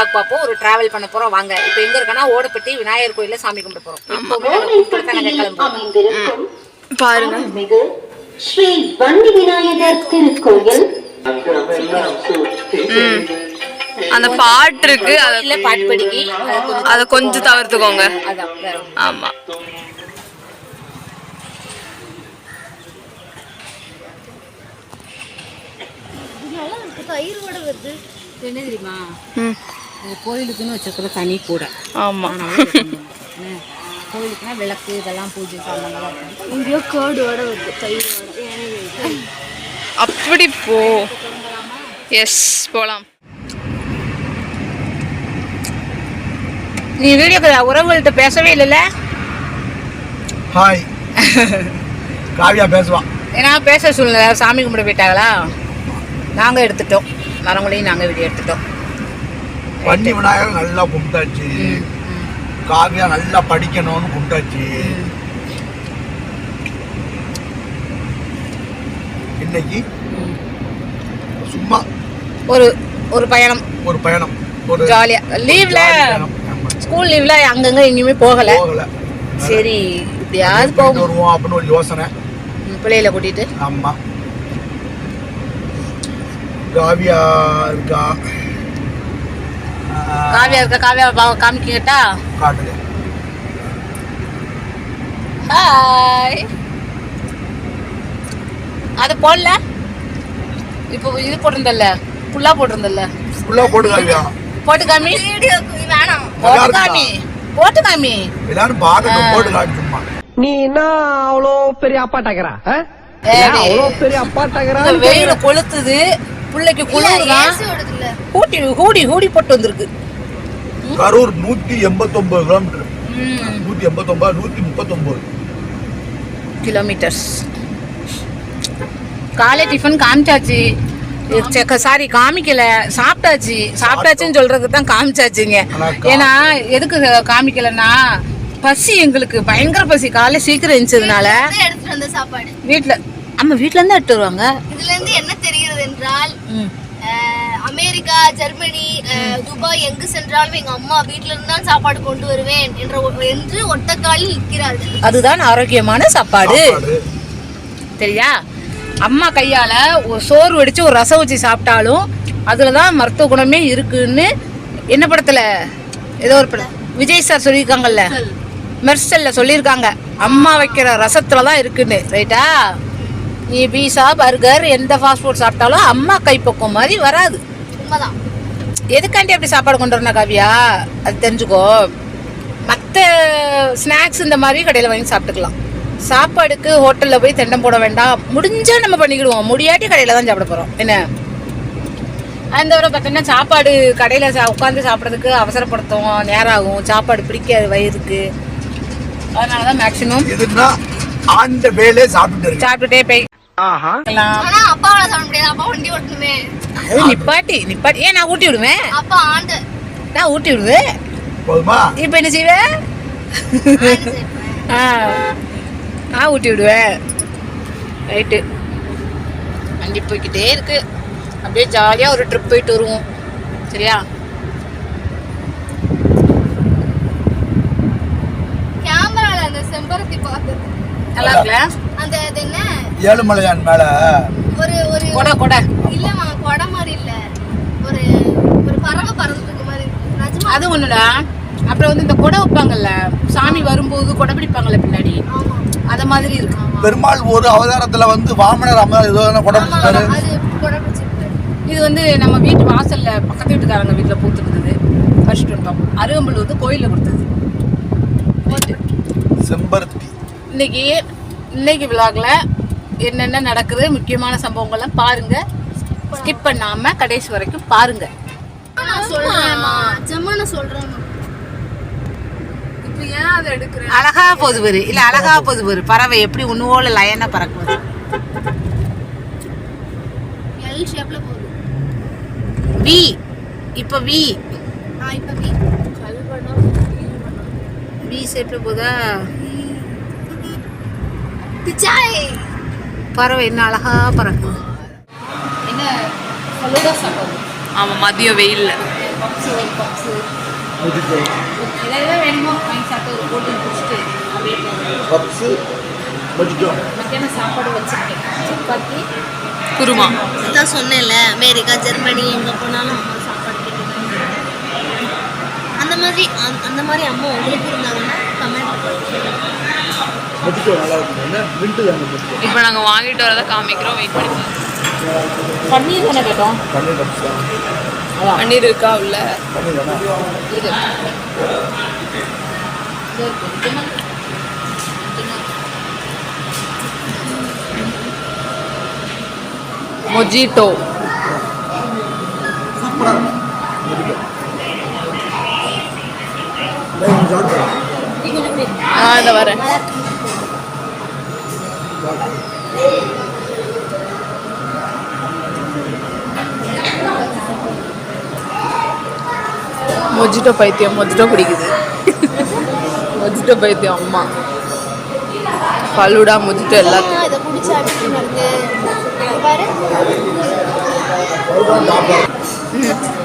vlog பார்ப்போம். ஒரு travel பண்ண போறோம் வாங்க. இப்போ எங்க இருக்கனா ஓடப்பட்டி விநாயகர் கோயில்ல சாமி கும்பிட போறோம். பாருங்க ஸ்ரீ வண்டி விநாயகர் திருக்கோயில். அந்த பாட்டு இருக்கு, இல்ல பாட்டு படிக்கி அத கொஞ்சம் தவிர்த்துக்கோங்க. ஆமா தயிரோட வருது என்ன தெரியுமா? கோயிலுக்குன்னு வச்சிருக்கிற தனி கூட. ஆமா கோயிலுக்குன்னா விளக்கு இதெல்லாம் பூஜை சாமான்லாம் இங்கேயோ கேர்டோட வருது தயிரோட. அப்படி போ. எஸ் போலாம். நீ வீடியோ உறவுகள்கிட்ட பேசவே இல்லைல்ல? ஹாய் காவியா பேசுவான். ஏன்னா பேச சூழ்நிலை சாமி கும்பிட போயிட்டாங்களா, நாங்கள் எடுத்துட்டோம். மரங்களையும் நாங்கள் வீடியோ எடுத்துட்டோம். வண்டி விநாயகர் நல்லா கும்பிட்டாச்சு, காவியா நல்லா படிக்கணும்னு கும்பிட்டாச்சு. இன்னைக்கு சும்மா ஒரு ஒரு பயணம் ஒரு ஜாலியா லீவ்ல, ஸ்கூல் லீவ்ல அங்கங்க எங்கேயுமே போகல. சரி இப்படியாவது வருவோம் அப்படின்னு ஒரு யோசனை பிள்ளைகளை கூட்டிட்டு. ஆமா காவியா இருக்கா? காவியா காமிக்கிட்டா காட்டுங்க. ஹாய். அது போடல, இப்போ இது போட்டிருந்தல்ல, புல்லா போட்டிருந்தல்ல, ஃபுல்லா போட்டு காவியா போட்டு காமி. வேணாம் போட்டு காமி, போட்டு காமி. எல்லாரும் பாக்கட்டும், போட்டு காட்டுமா. நீ என்ன அவ்வளோ பெரிய அப்பாட்டாக்கிறா? அவ்வளோ பெரிய அப்பாட்டாக்கிறா? வெயில கொளுத்துது, பிள்ளைக்கு குளிர்தான். ஹூடி போட்டு வந்திருக்கு. கரூர் 189 கிலோமீட்டர். 139 கிலோமீட்டர்ஸ். காலை டிஃபன் காமிச்சாச்சு, சாரி காமிக்கல, சாப்பிட்டாச்சுன்னு சொல்றதுக்கு தான் காமிச்சாச்சுங்க. ஏன்னா எதுக்கு காமிக்கலன்னா, பசி எங்களுக்கு பயங்கர பசி. காலை சீக்கிரம் எழுந்ததுனால வீட்டுல வீட்டுல இருந்து எடுத்து வருவாங்க. இதுல இருந்து என்ன தெரிகிறது என்றால், அமெரிக்கா, ஜெர்மனி, துபாய் எங்கு சென்றாலும் எங்க அம்மா வீட்டுல இருந்து தான் சாப்பாடு கொண்டு வருவேன் என்று ஒத்த காலில் நிற்கிறார்கள். அதுதான் ஆரோக்கியமான சாப்பாடு. சரியா? அம்மா கையால ஒரு சோறு வடிச்சு ஒரு ரசம் வச்சு சாப்பிட்டாலும் அதுலதான் மருத்துவ குணமே இருக்குன்னு என்ன படத்துல, ஏதோ ஒரு படம் விஜய் சார் சொல்லியிருக்காங்கல்ல, மெர்சல்ல சொல்லியிருக்காங்க, அம்மா வைக்கிற ரசத்துலதான் இருக்குன்னு. ரைட்டா? நீ பீஸா பர்கர் எந்த ஃபாஸ்ட் ஃபுட் சாப்பிட்டாலும் அம்மா கைப்பக்கம் மாதிரி வராது. உண்மைதான். எதுக்காண்டி அப்படி சாப்பாடு கொண்டு வரணும் காவியா, அது தெரிஞ்சுக்கோ. மற்ற ஸ்நாக்ஸ் இந்த மாதிரி கடையில் வாங்கி சாப்பிட்டுக்கலாம். சாப்பாடுக்கு ஹோட்டலில் போய் தெண்டம் போட வேண்டாம். முடிஞ்சால் நம்ம பண்ணிக்கிடுவோம், முடியாட்டி கடையில் தான் சாப்பிட போகிறோம். என்ன அந்த வரை பார்த்தீங்கன்னா சாப்பாடு கடையில் உட்காந்து சாப்பிட்றதுக்கு அவசரப்படுத்தும், நேரம் ஆகும், சாப்பாடு பிடிக்காது வயிறுக்கு. அதனால தான் மேக்ஸிமம் அந்த வேலையை சாப்பிட்டுட்டே போய் நிப்பாட்டி ஏன் நான் ஊட்டி விடுவேன். நான் ஊட்டி விடுவேன். இப்ப என்ன செய்வேன்? நான் ஊட்டி விடுவேன். ரைட்டு. வண்டி போய்கிட்டே இருக்கு. அப்படியே ஜாலியா ஒரு ட்ரிப் போயிட்டு வருவோம். சரியா? கேமரால அந்த செம்பருத்தி பார்த்தது நல்லா இருக்குல்ல? அந்த என்ன ஏழுமலையான் மேல ஒரு கொடை இல்லம்மா, கொடை மாதிரி இல்ல, ஒரு பறவை பறந்துருக்கு மாதிரி. அது ஒண்ணுடா. அப்புறம் வந்து இந்த கொடை வைப்பாங்கல்ல, சாமி வரும்போது கொடை பிடிப்பாங்கல்ல பின்னாடி, அத மாதிரி இருக்கு. பெருமாள் ஒரு அவதாரத்துல வந்து வாமனர் அம்மன் ஏதோ கொடை பிடிச்சாரு. இது வந்து நம்ம வீட்டு வாசல்ல பக்கத்து வீட்டுக்காரங்க வீட்டுல பூத்துருந்தது. ஃபர்ஸ்ட் வந்தோம். அருகம்புல் வந்து கோயில்ல கொடுத்தது. செம்பருத்தி. இன்னைக்கு விலாக்ல என்னென்ன நடக்குது, முக்கியமான சம்பவங்கள்லாம் பாருங்க. ஸ்கிப் பண்ணாம கடைசி வரைக்கும் பாருங்க. அழகா போது பாரு, இல்ல அழகா போது பாரு பறவை எப்படி உன்னுவோல லயனா பறக்குது. வி இப்ப வி ஷேப்ல போதா பறவை என்ன அழகா பறக்குது. என்ன ஃபலூடா சாப்பிடுது. ஆமா, மதிய வெயில்ல பப்ஸு ஒரு பப்ஸு மொஜிட்டோ எதாவது வேணுமோ வாங்கி சாப்பிட்டு ஒரு கூல் ட்ரிங்க் குடிச்சிட்டு அப்படியே போகணும். Puffs mojito. மத்தியானம் சாப்பாடு வச்சுருக்கேன், சப்பாத்தி குருமா. அதான் சொன்னேன்ல, அமெரிக்கா ஜெர்மனி எங்கே போனாலும் அம்மா சாப்பாடு கேட்டுருக்காங்க. அந்த மாதிரி அம்மா உங்களுக்கு இருந்தாங்கன்னா கமெண்ட். மொஜிட்டோ நல்லா இருக்கும். என்ன மின்ட்டு தான் மொஜிட்டோ. இப்போ நாங்கள் வாங்கிட்டு வரதை காமிக்கிறோம், வெயிட் பண்ணி. பன்னீர் தானே கேட்டோம். பன்னீர் பப்ஸ் தான். அதான் பன்னீர் இருக்கா உள்ள? பன்னீர் தானே. இது மொஜிட்டோ. சூப்பராக இருக்கும் மொஜிட்டோ. நான் சாப்பிட்டேன். இந்த வரேன். மொஜிட்டோ பைத்தியம், மொஜிட்டோ குடிக்குது. மொஜிட்டோ பைத்தியம் அம்மா. ஃபலூடா மொஜிட்டோ எல்லாத்தையும். இதை குடிச்சு அடிச்சு வருது பாரு.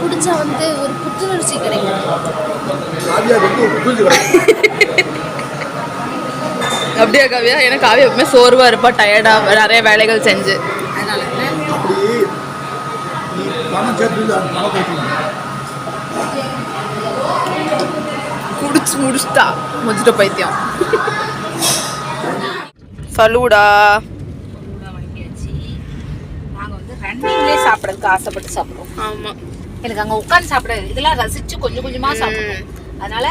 குடிச்சா வந்து ஒரு புத்துணர்ச்சி கிடைக்கும். காவியா வந்து ஒரு புரிஞ்சு அப்படியா காவியா? எனக்கு காவியா எப்பவுமே சோர்வா இருப்பா, டயர்டா, நிறைய வேலைகள் செஞ்சு. அப்படி நீ பணம் சேர்த்து அந்த பணம் கட்டணும். குடிச்சு முடிச்சிட்டா மொஜிட்டோ பைத்தியம். ஃபலூடா வாங்கியாச்சு. நாங்கள் வந்து ரன்னிங்லேயே சாப்பிட்றதுக்கு ஆசைப்பட்டு சாப்பிடுவோம். ஆமா. எனக்கு அங்கே உட்காந்து சாப்பிட இதெல்லாம் ரசிச்சு கொஞ்சம் கொஞ்சமாக சாப்பிடுவோம். அதனால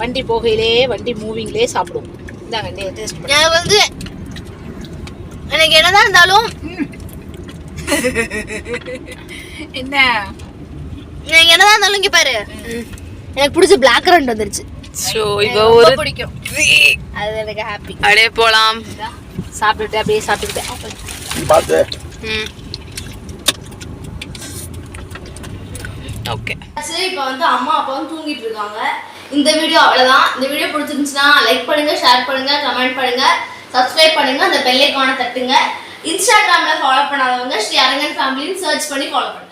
வண்டி போகையிலே வண்டி மூவிங்லேயே சாப்பிடுவோம். இந்தாங்க டேஸ்ட் பண்ணி. நான் வந்து எனக்கு என்னதான் இருந்தாலும் என்ன எனக்கு என்னதான் இருந்தாலும் இங்க பாரு, எனக்கு பிடிச்ச பிளாக் கரண்ட் வந்துருச்சு. ஸோ இப்போ எனக்கு ஒரு ரொம்ப பிடிக்கும். அது எனக்கு ஹாப்பி. அப்படியே போலாம். சாப்பிட்டுட்டு அப்படியே சாப்பிட்டுக்கிட்டேன். நீ பார்த்து ஓகே. இப்போ வந்து அம்மா அப்பாவும் தூங்கிட்டு இருக்காங்க. இந்த வீடியோ அவ்வளவுதான். இந்த வீடியோ பிடிச்சிருந்துச்சுன்னா லைக் பண்ணுங்க, ஷேர் பண்ணுங்க, கமெண்ட் பண்ணுங்க, சப்ஸ்கிரைப் பண்ணுங்க, அந்த பெல் ஐகானை தட்டுங்க. இன்ஸ்டாகிராம்ல ஃபாலோ பண்ணாதவங்க ஸ்ரீ அரங்கன் ஃபேமிலின்னு சர்ச் பண்ணி ஃபாலோ பண்ணுங்க.